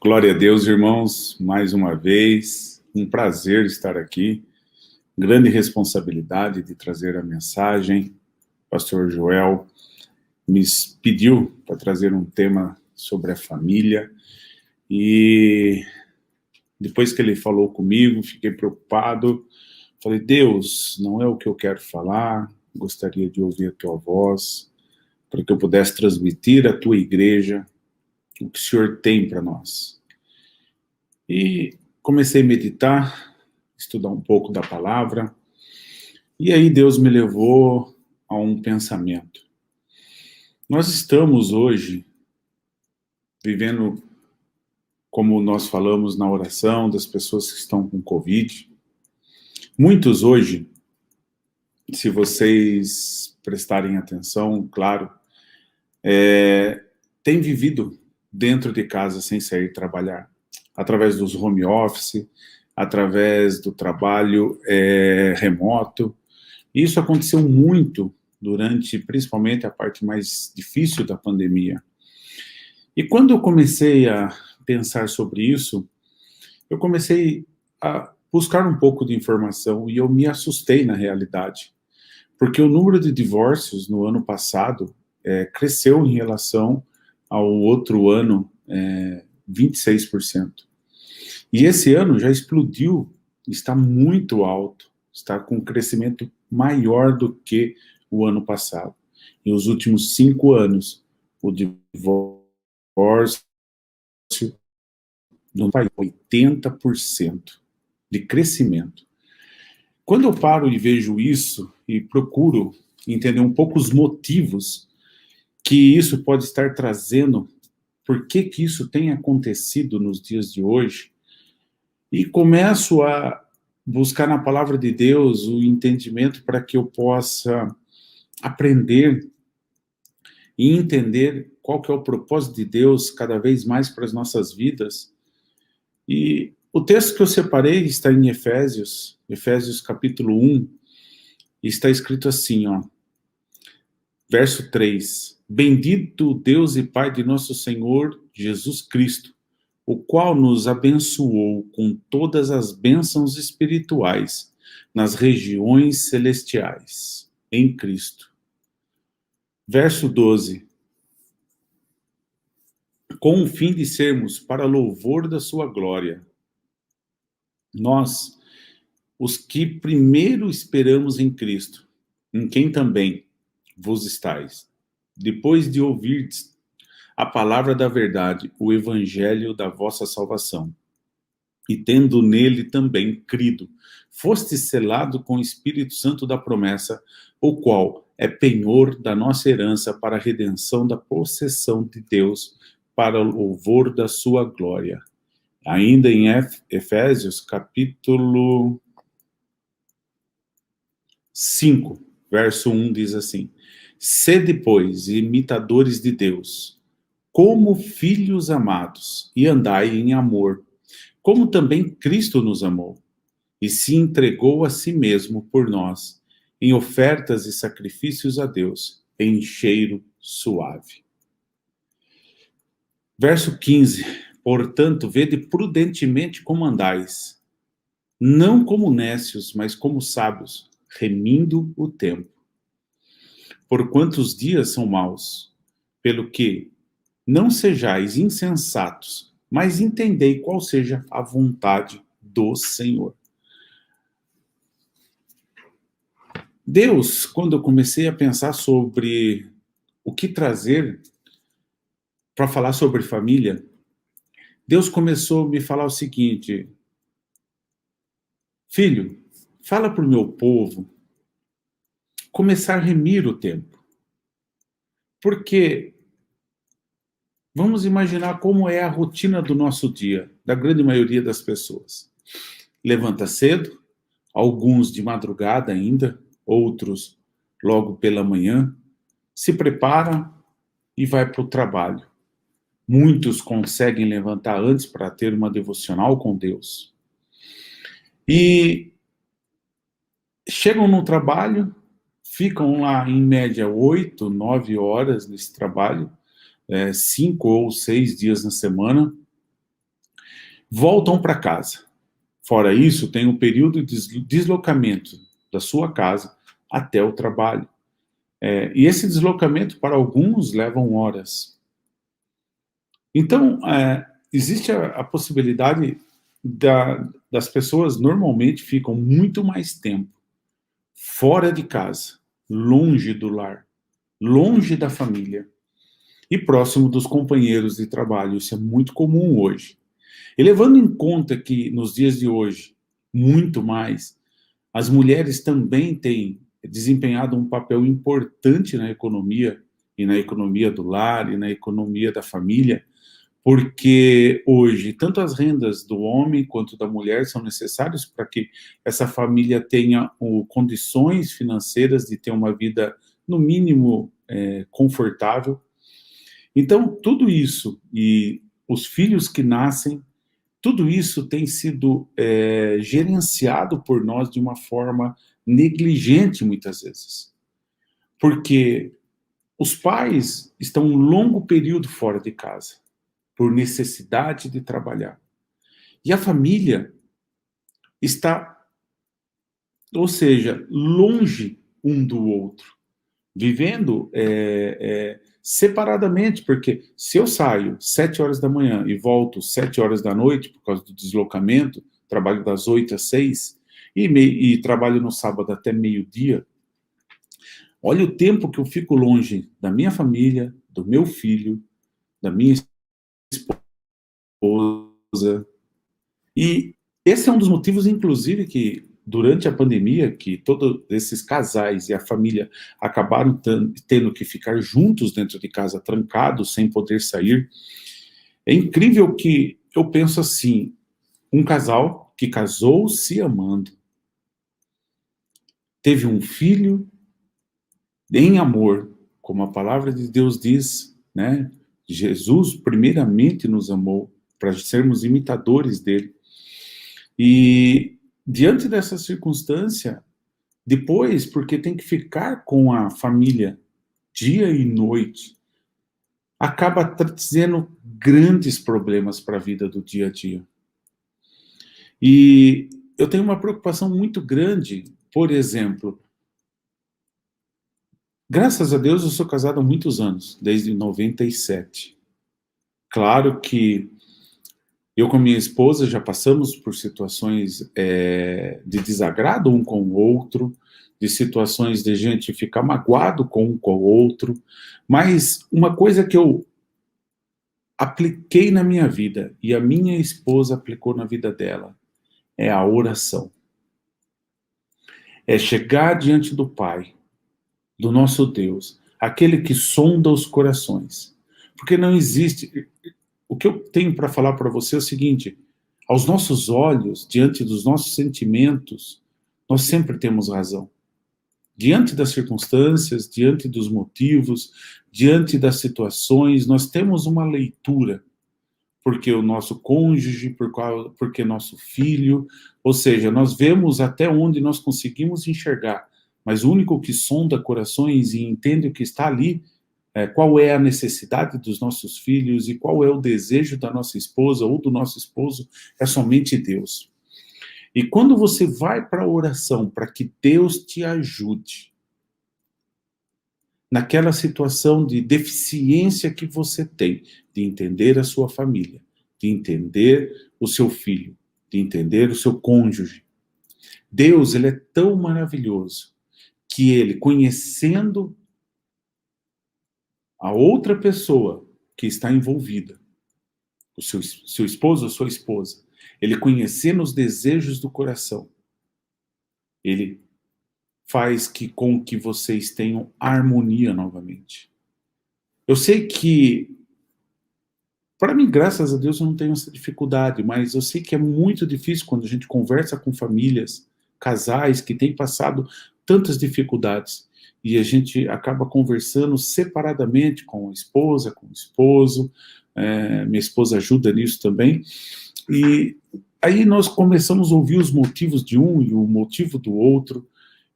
Glória a Deus, irmãos, mais uma vez, um prazer estar aqui, grande responsabilidade de trazer a mensagem. Pastor Joel me pediu para trazer um tema sobre a família e depois que ele falou comigo, fiquei preocupado, falei, Deus, não é o que eu quero falar, gostaria de ouvir a tua voz, para que eu pudesse transmitir à tua igreja o que o Senhor tem para nós. E comecei a meditar, estudar um pouco da palavra, e aí Deus me levou a um pensamento. Nós estamos hoje vivendo, como nós falamos na oração, das pessoas que estão com Covid. Muitos hoje, se vocês prestarem atenção, claro, têm vivido dentro de casa sem sair trabalhar, através dos home office, através do trabalho remoto. Isso aconteceu muito durante, principalmente, a parte mais difícil da pandemia. E quando eu comecei a pensar sobre isso, eu comecei a buscar um pouco de informação e eu me assustei na realidade, porque o número de divórcios no ano passado cresceu em relação ao outro ano 26%. E esse ano já explodiu, está muito alto, está com um crescimento maior do que o ano passado. Em os últimos 5 anos, o divórcio no país, 80% de crescimento. Quando eu paro e vejo isso e procuro entender um pouco os motivos que isso pode estar trazendo, por que que isso tem acontecido nos dias de hoje, e começo a buscar na palavra de Deus o entendimento para que eu possa aprender e entender qual que é o propósito de Deus cada vez mais para as nossas vidas. E o texto que eu separei está em Efésios capítulo 1, e está escrito assim, verso 3, Bendito Deus e Pai de nosso Senhor Jesus Cristo, o qual nos abençoou com todas as bênçãos espirituais nas regiões celestiais, em Cristo. Verso 12. Com o fim de sermos para louvor da sua glória. Nós, os que primeiro esperamos em Cristo, em quem também vos estáis, depois de ouvirdes a palavra da verdade, o evangelho da vossa salvação, e tendo nele também crido, foste selado com o Espírito Santo da promessa, o qual é penhor da nossa herança para a redenção da possessão de Deus, para o louvor da sua glória. Ainda em Efésios, capítulo 5, verso 1, diz assim, Sede, pois, imitadores de Deus, como filhos amados, e andai em amor, como também Cristo nos amou, e se entregou a si mesmo por nós, em ofertas e sacrifícios a Deus, em cheiro suave. Verso 15, portanto, vede prudentemente como andais, não como nécios, mas como sábios, remindo o tempo. Porquanto os dias são maus, pelo que não sejais insensatos, mas entendei qual seja a vontade do Senhor. Deus, quando eu comecei a pensar sobre o que trazer para falar sobre família, Deus começou a me falar o seguinte, filho, fala para o meu povo começar a remir o tempo. Porque vamos imaginar como é a rotina do nosso dia, da grande maioria das pessoas. Levanta cedo, alguns de madrugada ainda, outros logo pela manhã, se prepara e vai para o trabalho. Muitos conseguem levantar antes para ter uma devocional com Deus. E chegam no trabalho, ficam lá em média 8, 9 horas nesse trabalho, 5 ou 6 dias na semana, voltam para casa. Fora isso, tem o período de deslocamento da sua casa até o trabalho. E esse deslocamento, para alguns, levam horas. Então, existe a possibilidade das pessoas normalmente ficam muito mais tempo fora de casa, longe do lar, longe da família e próximo dos companheiros de trabalho. Isso é muito comum hoje. E levando em conta que nos dias de hoje, muito mais, as mulheres também têm desempenhado um papel importante na economia, e na economia do lar, e na economia da família, porque hoje, tanto as rendas do homem quanto da mulher são necessárias para que essa família tenha condições financeiras de ter uma vida, no mínimo, confortável. Então, tudo isso, e os filhos que nascem, tudo isso tem sido gerenciado por nós de uma forma negligente, muitas vezes. Porque os pais estão um longo período fora de casa, por necessidade de trabalhar. E a família está, ou seja, longe um do outro, vivendo separadamente, porque se eu saio 7 horas da manhã e volto 7 horas da noite, por causa do deslocamento, trabalho das 8 às 6, e trabalho no sábado até meio-dia, olha o tempo que eu fico longe da minha família, do meu filho, da minha esposa. E esse é um dos motivos, inclusive, que durante a pandemia, que todos esses casais e a família acabaram tendo que ficar juntos dentro de casa, trancados, sem poder sair. É incrível que eu penso assim, um casal que casou se amando, teve um filho em amor, como a palavra de Deus diz, né? Jesus primeiramente nos amou para sermos imitadores dele. E diante dessa circunstância, depois, porque tem que ficar com a família dia e noite, acaba trazendo grandes problemas para a vida do dia a dia. E eu tenho uma preocupação muito grande, por exemplo, graças a Deus eu sou casado há muitos anos, desde 97. Claro que eu com minha esposa já passamos por situações de desagrado um com o outro, de situações de gente ficar magoado com um com o outro, mas uma coisa que eu apliquei na minha vida, e a minha esposa aplicou na vida dela, é a oração. É chegar diante do Pai, do nosso Deus, aquele que sonda os corações. Porque não existe... O que eu tenho para falar para você é o seguinte, aos nossos olhos, diante dos nossos sentimentos, nós sempre temos razão. Diante das circunstâncias, diante dos motivos, diante das situações, nós temos uma leitura, porque o nosso cônjuge, porque nosso filho, ou seja, nós vemos até onde nós conseguimos enxergar, mas o único que sonda corações e entende o que está ali, qual é a necessidade dos nossos filhos e qual é o desejo da nossa esposa ou do nosso esposo, é somente Deus. E quando você vai para a oração para que Deus te ajude naquela situação de deficiência que você tem, de entender a sua família, de entender o seu filho, de entender o seu cônjuge, Deus, ele é tão maravilhoso que ele, conhecendo a outra pessoa que está envolvida, o seu esposo ou sua esposa, ele conhecendo os desejos do coração, ele faz com que vocês tenham harmonia novamente. Eu sei que, para mim, graças a Deus, eu não tenho essa dificuldade, mas eu sei que é muito difícil quando a gente conversa com famílias, casais que têm passado tantas dificuldades, e a gente acaba conversando separadamente com a esposa, com o esposo, minha esposa ajuda nisso também, e aí nós começamos a ouvir os motivos de um e o motivo do outro,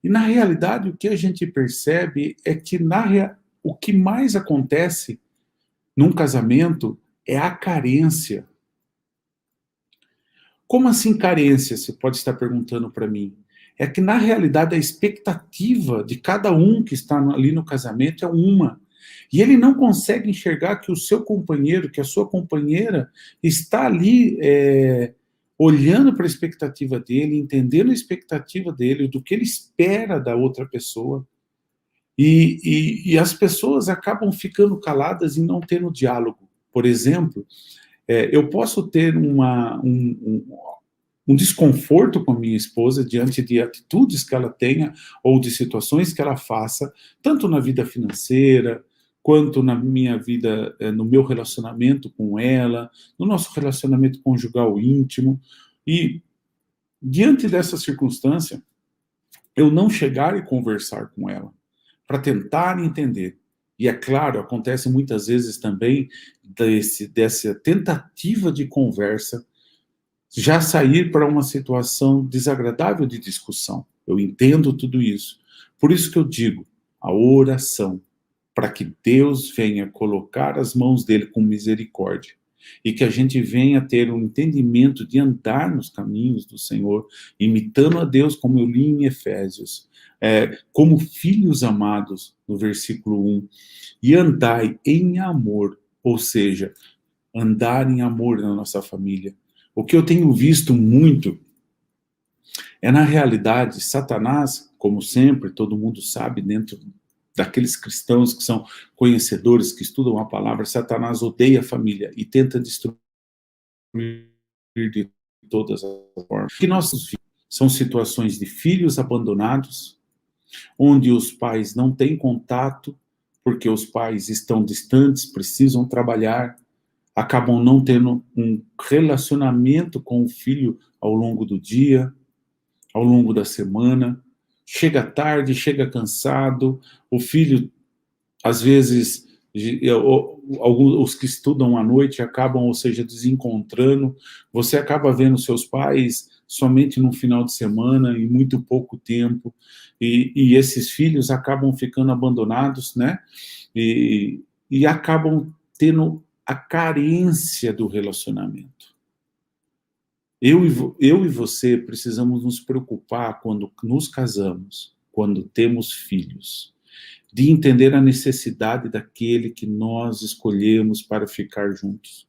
e na realidade o que a gente percebe é que o que mais acontece num casamento é a carência. Como assim carência? Você pode estar perguntando para mim. É que, na realidade, a expectativa de cada um que está ali no casamento é uma. E ele não consegue enxergar que o seu companheiro, que a sua companheira, está ali olhando para a expectativa dele, entendendo a expectativa dele, do que ele espera da outra pessoa. E as pessoas acabam ficando caladas e não tendo diálogo. Por exemplo, eu posso ter um desconforto com a minha esposa diante de atitudes que ela tenha ou de situações que ela faça, tanto na vida financeira, quanto na minha vida, no meu relacionamento com ela, no nosso relacionamento conjugal íntimo. E, diante dessa circunstância, eu não chegar e conversar com ela, para tentar entender. E é claro, acontece muitas vezes também dessa tentativa de conversa já sair para uma situação desagradável de discussão. Eu entendo tudo isso. Por isso que eu digo, a oração, para que Deus venha colocar as mãos dele com misericórdia e que a gente venha ter um entendimento de andar nos caminhos do Senhor, imitando a Deus, como eu li em Efésios, como filhos amados, no versículo 1, e andai em amor, ou seja, andar em amor na nossa família. O que eu tenho visto muito na realidade, Satanás, como sempre, todo mundo sabe, dentro daqueles cristãos que são conhecedores, que estudam a palavra, Satanás odeia a família e tenta destruir de todas as formas. O que nós vimos são situações de filhos abandonados, onde os pais não têm contato, porque os pais estão distantes, precisam trabalhar, acabam não tendo um relacionamento com o filho ao longo do dia, ao longo da semana, chega tarde, chega cansado, o filho, às vezes, os que estudam à noite acabam, ou seja, desencontrando, você acaba vendo seus pais somente no final de semana, em muito pouco tempo, e esses filhos acabam ficando abandonados, né, e acabam tendo a carência do relacionamento. Eu e você precisamos nos preocupar quando nos casamos, quando temos filhos, de entender a necessidade daquele que nós escolhemos para ficar juntos.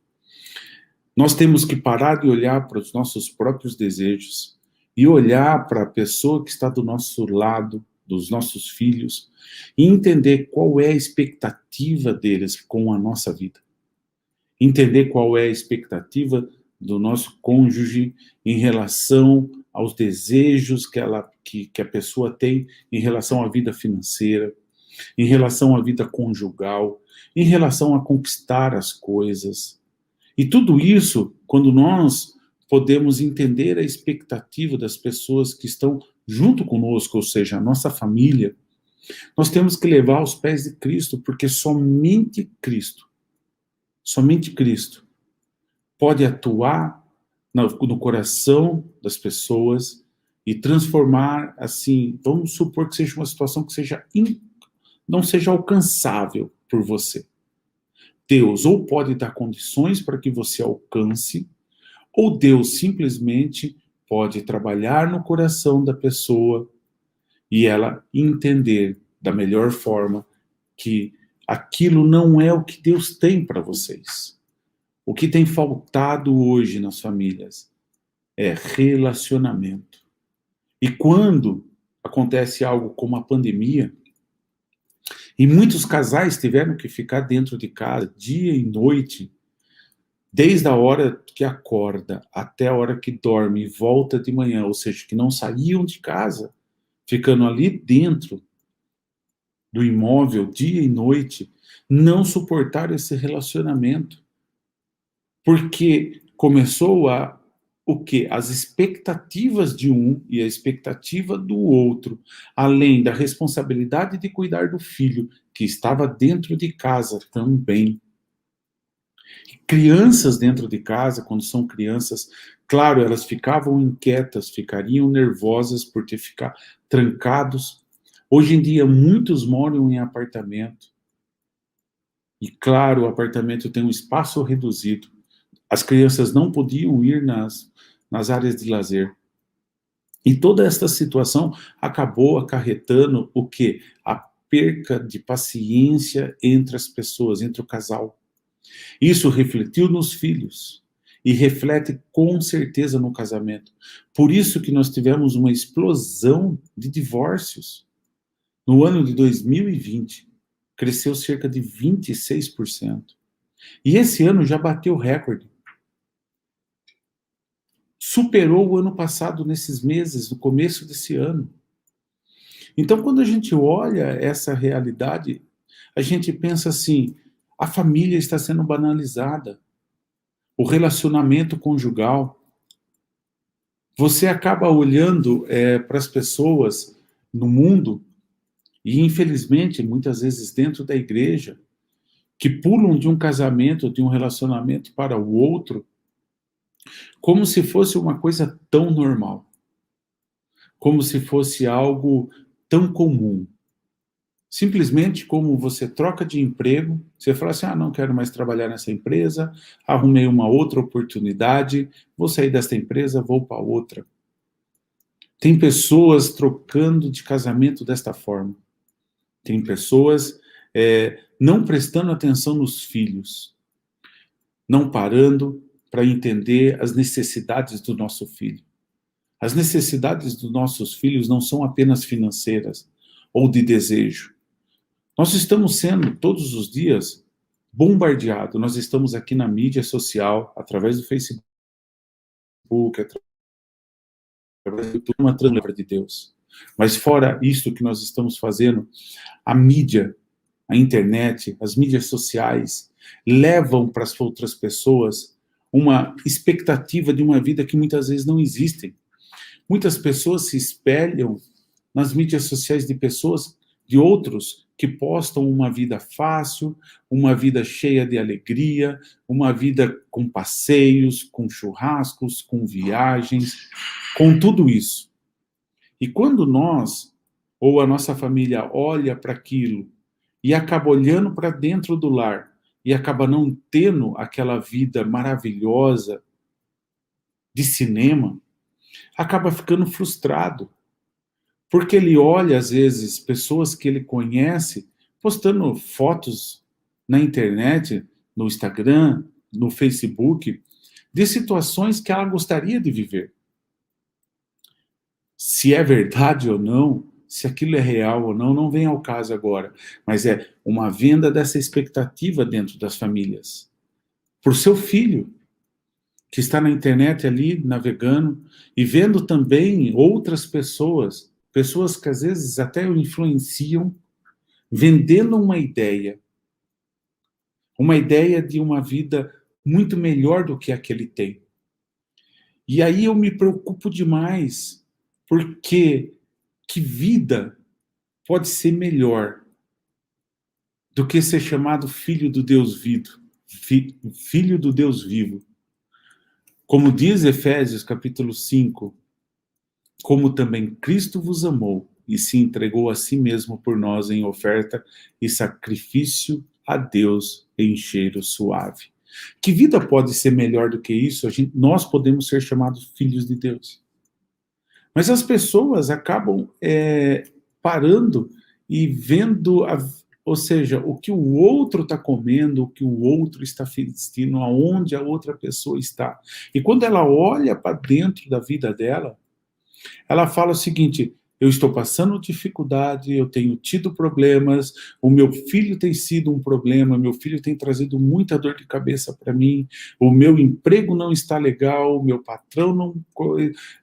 Nós temos que parar de olhar para os nossos próprios desejos e olhar para a pessoa que está do nosso lado, dos nossos filhos, e entender qual é a expectativa deles com a nossa vida. Entender qual é a expectativa do nosso cônjuge em relação aos desejos que a pessoa tem em relação à vida financeira, em relação à vida conjugal, em relação a conquistar as coisas. E tudo isso, quando nós podemos entender a expectativa das pessoas que estão junto conosco, ou seja, a nossa família, nós temos que levar aos pés de Cristo, porque somente Cristo pode atuar no coração das pessoas e transformar, assim, vamos supor que seja uma situação que não seja alcançável por você. Deus ou pode dar condições para que você alcance, ou Deus simplesmente pode trabalhar no coração da pessoa e ela entender da melhor forma que aquilo não é o que Deus tem para vocês. O que tem faltado hoje nas famílias é relacionamento. E quando acontece algo como a pandemia, e muitos casais tiveram que ficar dentro de casa dia e noite, desde a hora que acorda até a hora que dorme e volta de manhã, ou seja, que não saíam de casa, ficando ali dentro do imóvel dia e noite, não suportaram esse relacionamento. Porque começou o quê? As expectativas de um e a expectativa do outro, além da responsabilidade de cuidar do filho, que estava dentro de casa também. Crianças dentro de casa, quando são crianças, claro, elas ficavam inquietas, ficariam nervosas por ter ficado trancados. Hoje em dia, muitos moram em apartamento. E claro, o apartamento tem um espaço reduzido. As crianças não podiam ir nas áreas de lazer. E toda esta situação acabou acarretando o quê? A perca de paciência entre as pessoas, entre o casal. Isso refletiu nos filhos e reflete com certeza no casamento. Por isso que nós tivemos uma explosão de divórcios. No ano de 2020, cresceu cerca de 26%. E esse ano já bateu recorde. Superou o ano passado nesses meses, no começo desse ano. Então, quando a gente olha essa realidade, a gente pensa assim, a família está sendo banalizada, o relacionamento conjugal. Você acaba olhando para as pessoas no mundo, e infelizmente, muitas vezes dentro da igreja, que pulam de um casamento, de um relacionamento para o outro, como se fosse uma coisa tão normal, como se fosse algo tão comum. Simplesmente como você troca de emprego, você fala assim, não quero mais trabalhar nessa empresa, arrumei uma outra oportunidade, vou sair desta empresa, vou para outra. Tem pessoas trocando de casamento desta forma. Tem pessoas não prestando atenção nos filhos, não parando para entender as necessidades do nosso filho. As necessidades dos nossos filhos não são apenas financeiras ou de desejo. Nós estamos sendo, todos os dias, bombardeados. Nós estamos aqui na mídia social, através do Facebook, através do YouTube, uma palavra de Deus. Mas fora isso que nós estamos fazendo, a mídia, a internet, as mídias sociais, levam para as outras pessoas uma expectativa de uma vida que muitas vezes não existe. Muitas pessoas se espelham nas mídias sociais de pessoas, de outros, que postam uma vida fácil, uma vida cheia de alegria, uma vida com passeios, com churrascos, com viagens, com tudo isso. E quando nós, ou a nossa família, olha para aquilo e acaba olhando para dentro do lar e acaba não tendo aquela vida maravilhosa de cinema, acaba ficando frustrado. Porque ele olha, às vezes, pessoas que ele conhece postando fotos na internet, no Instagram, no Facebook, de situações que ela gostaria de viver. Se é verdade ou não, se aquilo é real ou não, não vem ao caso agora. Mas é uma venda dessa expectativa dentro das famílias. Por seu filho, que está na internet ali, navegando, e vendo também outras pessoas que às vezes até o influenciam, vendendo uma ideia de uma vida muito melhor do que a que ele tem. E aí eu me preocupo demais, porque que vida pode ser melhor do que ser chamado filho do Deus vivo, filho do Deus vivo? Como diz Efésios capítulo 5, como também Cristo vos amou e se entregou a si mesmo por nós em oferta e sacrifício a Deus em cheiro suave. Que vida pode ser melhor do que isso? Nós podemos ser chamados filhos de Deus. Mas as pessoas acabam parando e vendo, ou seja, o que o outro está comendo, o que o outro está vestindo, aonde a outra pessoa está. E quando ela olha para dentro da vida dela, ela fala o seguinte, eu estou passando dificuldade, eu tenho tido problemas, o meu filho tem sido um problema, meu filho tem trazido muita dor de cabeça para mim, o meu emprego não está legal, o meu patrão não...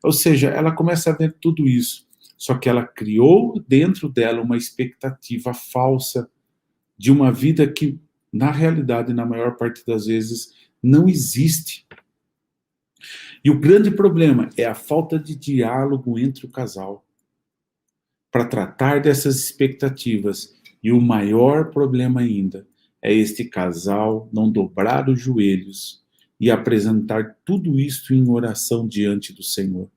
Ou seja, ela começa a ver tudo isso. Só que ela criou dentro dela uma expectativa falsa de uma vida que, na realidade, na maior parte das vezes, não existe. E o grande problema é a falta de diálogo entre o casal para tratar dessas expectativas. E o maior problema ainda é este casal não dobrar os joelhos e apresentar tudo isso em oração diante do Senhor.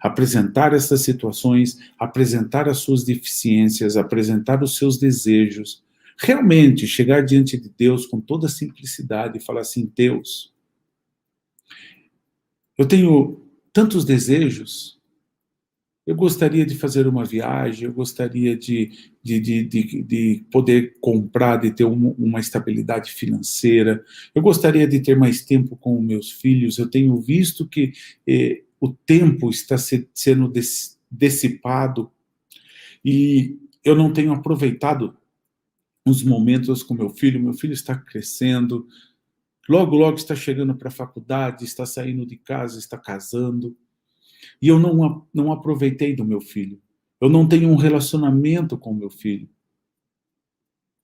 Apresentar essas situações, apresentar as suas deficiências, apresentar os seus desejos. Realmente chegar diante de Deus com toda a simplicidade e falar assim, Deus, Eu tenho tantos desejos. Eu gostaria de fazer uma viagem, eu gostaria de poder comprar, de ter uma estabilidade financeira, eu gostaria de ter mais tempo com os meus filhos. Eu tenho visto que o tempo está sendo dissipado e eu não tenho aproveitado os momentos com meu filho está crescendo, logo, logo está chegando para a faculdade, está saindo de casa, está casando. E eu não aproveitei do meu filho. Eu não tenho um relacionamento com meu filho.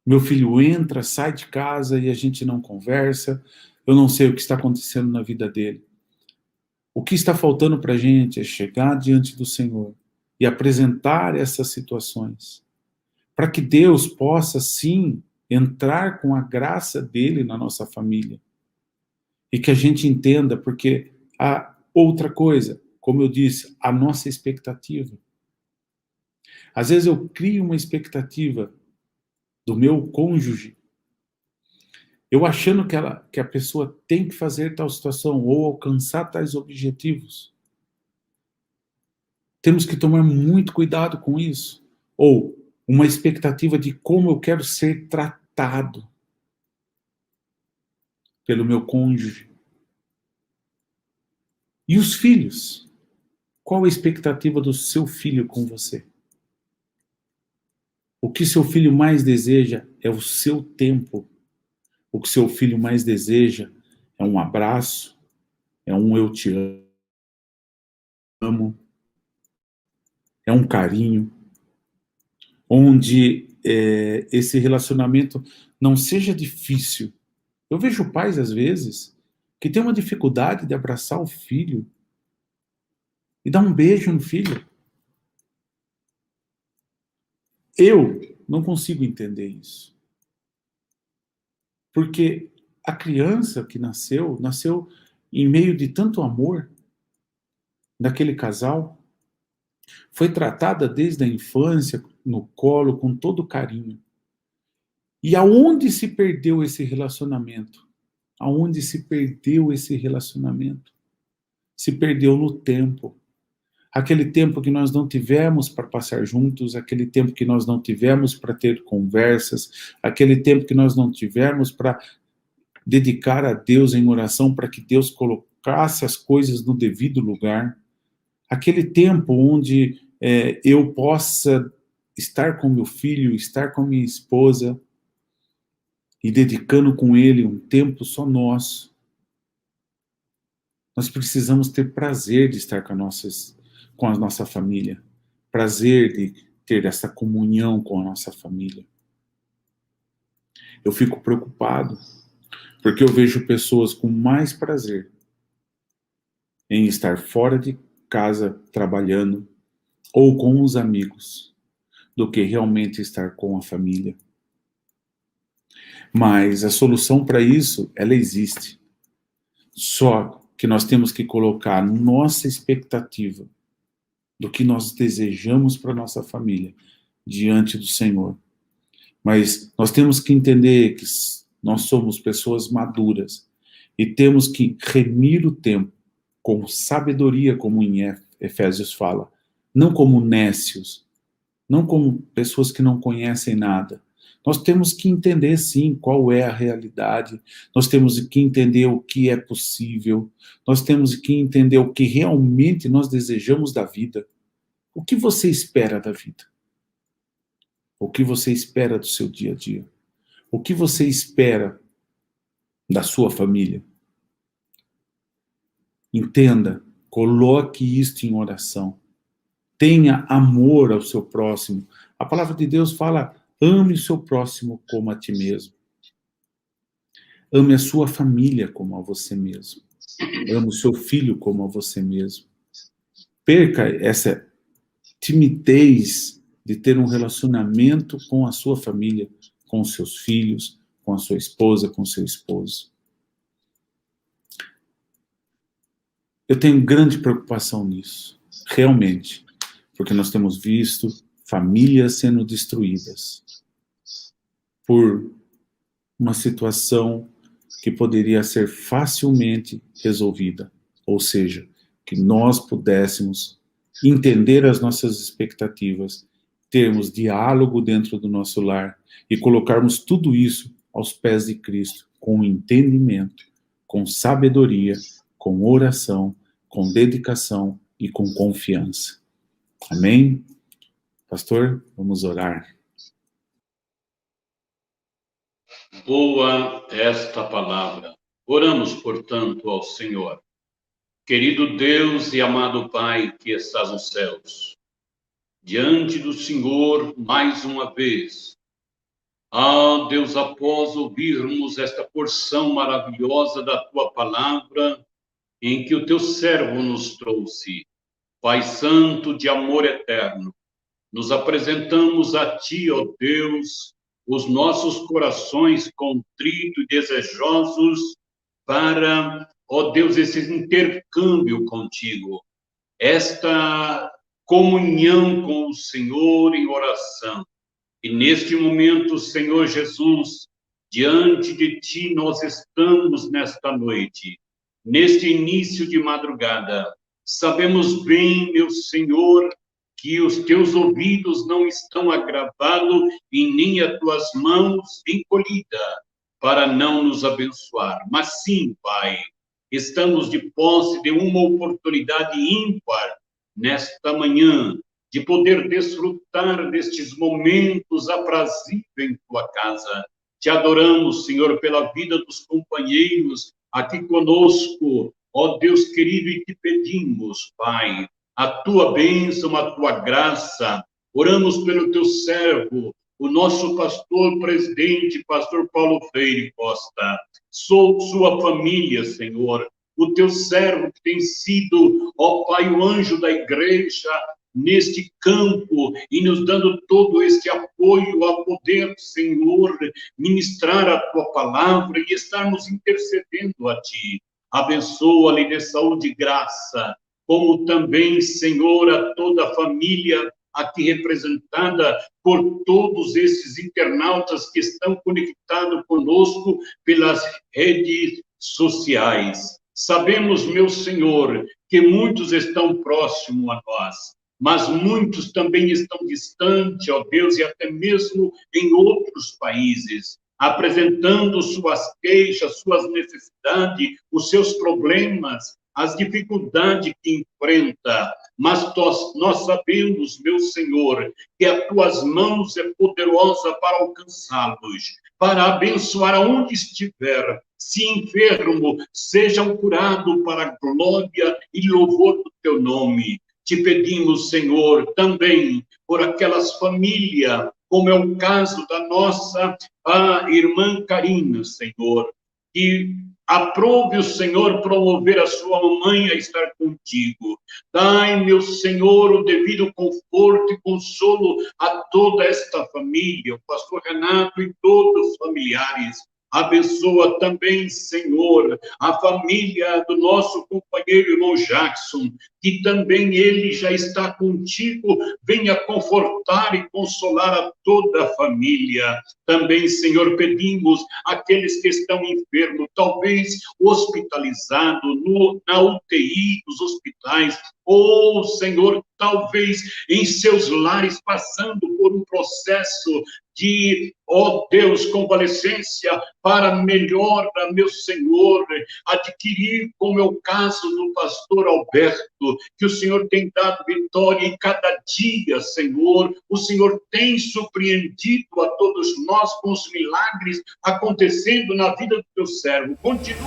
Meu filho entra, sai de casa e a gente não conversa. Eu não sei o que está acontecendo na vida dele. O que está faltando para a gente é chegar diante do Senhor e apresentar essas situações, para que Deus possa, sim, entrar com a graça dele na nossa família. E que a gente entenda, porque a outra coisa, como eu disse, a nossa expectativa. Às vezes eu crio uma expectativa do meu cônjuge, eu achando que a pessoa tem que fazer tal situação ou alcançar tais objetivos. Temos que tomar muito cuidado com isso. Ou uma expectativa de como eu quero ser tratado pelo meu cônjuge. E os filhos? Qual a expectativa do seu filho com você? O que seu filho mais deseja é o seu tempo. O que seu filho mais deseja é um abraço, é um eu te amo, é um carinho, onde esse relacionamento não seja difícil. Eu vejo pais, às vezes, que têm uma dificuldade de abraçar o filho e dar um beijo no filho. Eu não consigo entender isso. Porque a criança que nasceu em meio de tanto amor daquele casal, foi tratada desde a infância, no colo, com todo carinho. E aonde se perdeu esse relacionamento? Aonde se perdeu esse relacionamento? Se perdeu no tempo. Aquele tempo que nós não tivemos para passar juntos, aquele tempo que nós não tivemos para ter conversas, aquele tempo que nós não tivemos para dedicar a Deus em oração, para que Deus colocasse as coisas no devido lugar. Aquele tempo onde eu possa estar com meu filho, estar com minha esposa e dedicando com ele um tempo só nosso. Nós precisamos ter prazer de estar com a nossa família, prazer de ter essa comunhão com a nossa família. Eu fico preocupado, porque eu vejo pessoas com mais prazer em estar fora de casa trabalhando ou com os amigos, do que realmente estar com a família. Mas a solução para isso, ela existe. Só que nós temos que colocar nossa expectativa do que nós desejamos para nossa família diante do Senhor. Mas nós temos que entender que nós somos pessoas maduras e temos que remir o tempo com sabedoria, como em Efésios fala, não como nécios, não como pessoas que não conhecem nada. Nós temos que entender, sim, qual é a realidade, nós temos que entender o que é possível, nós temos que entender o que realmente nós desejamos da vida. O que você espera da vida? O que você espera do seu dia a dia? O que você espera da sua família? Entenda, coloque isto em oração. Tenha amor ao seu próximo. A palavra de Deus fala: ame o seu próximo como a ti mesmo. Ame a sua família como a você mesmo. Ame o seu filho como a você mesmo. Perca essa timidez de ter um relacionamento com a sua família, com os seus filhos, com a sua esposa, com o seu esposo. Eu tenho grande preocupação nisso, realmente, porque nós temos visto famílias sendo destruídas por uma situação que poderia ser facilmente resolvida. Ou seja, que nós pudéssemos entender as nossas expectativas, termos diálogo dentro do nosso lar e colocarmos tudo isso aos pés de Cristo, com entendimento, com sabedoria, com oração, com dedicação e com confiança. Amém? Pastor, vamos orar. Boa esta palavra. Oramos, portanto, ao Senhor. Querido Deus e amado Pai que estás nos céus, diante do Senhor mais uma vez. Deus, após ouvirmos esta porção maravilhosa da Tua palavra, em que o Teu servo nos trouxe, Pai Santo de amor eterno, nos apresentamos a Ti, ó Deus, os nossos corações contritos e desejosos para, ó Deus, esse intercâmbio contigo, esta comunhão com o Senhor em oração. E neste momento, Senhor Jesus, diante de Ti nós estamos nesta noite, neste início de madrugada. Sabemos bem, meu Senhor, que os Teus ouvidos não estão agravados e nem as Tuas mãos encolhidas para não nos abençoar. Mas sim, Pai, estamos de posse de uma oportunidade ímpar nesta manhã, de poder desfrutar destes momentos aprazíveis em Tua casa. Te adoramos, Senhor, pela vida dos companheiros aqui conosco, ó Deus querido, e te pedimos, Pai, a Tua bênção, a Tua graça. Oramos pelo Teu servo, o nosso pastor presidente, pastor Paulo Freire Costa, sua família, Senhor, o Teu servo que tem sido, ó Pai, o anjo da igreja, neste campo, e nos dando todo este apoio a poder, Senhor, ministrar a Tua palavra e estarmos intercedendo a Ti. Abençoa-lhe de saúde e graça, como também, Senhor, a toda a família aqui representada por todos esses internautas que estão conectados conosco pelas redes sociais. Sabemos, meu Senhor, que muitos estão próximos a nós, mas muitos também estão distantes, ó Deus, e até mesmo em outros países, apresentando suas queixas, suas necessidades, os seus problemas, as dificuldades que enfrenta. Mas nós sabemos, meu Senhor, que as Tuas mãos é poderosa para alcançá-los, para abençoar aonde estiver. Se enfermo, sejam curados para a glória e louvor do Teu nome. Te pedimos, Senhor, também por aquelas famílias, como é o caso da nossa irmã Karina, Senhor, que aprove o Senhor promover a sua mamãe a estar contigo. Dai, meu Senhor, o devido conforto e consolo a toda esta família, o pastor Renato e todos os familiares. Abençoa também, Senhor, a família do nosso companheiro irmão Jackson, que também ele já está contigo. Venha confortar e consolar a toda a família. Também, Senhor, pedimos aqueles que estão enfermos, talvez hospitalizados, na UTI dos hospitais, ou, Senhor, talvez em seus lares passando por um processo de, ó Deus, convalescência para melhora, meu Senhor, adquirir, como é o caso do pastor Alberto, que o Senhor tem dado vitória e cada dia, Senhor, o Senhor tem surpreendido a todos nós com os milagres acontecendo na vida do Teu servo. Continue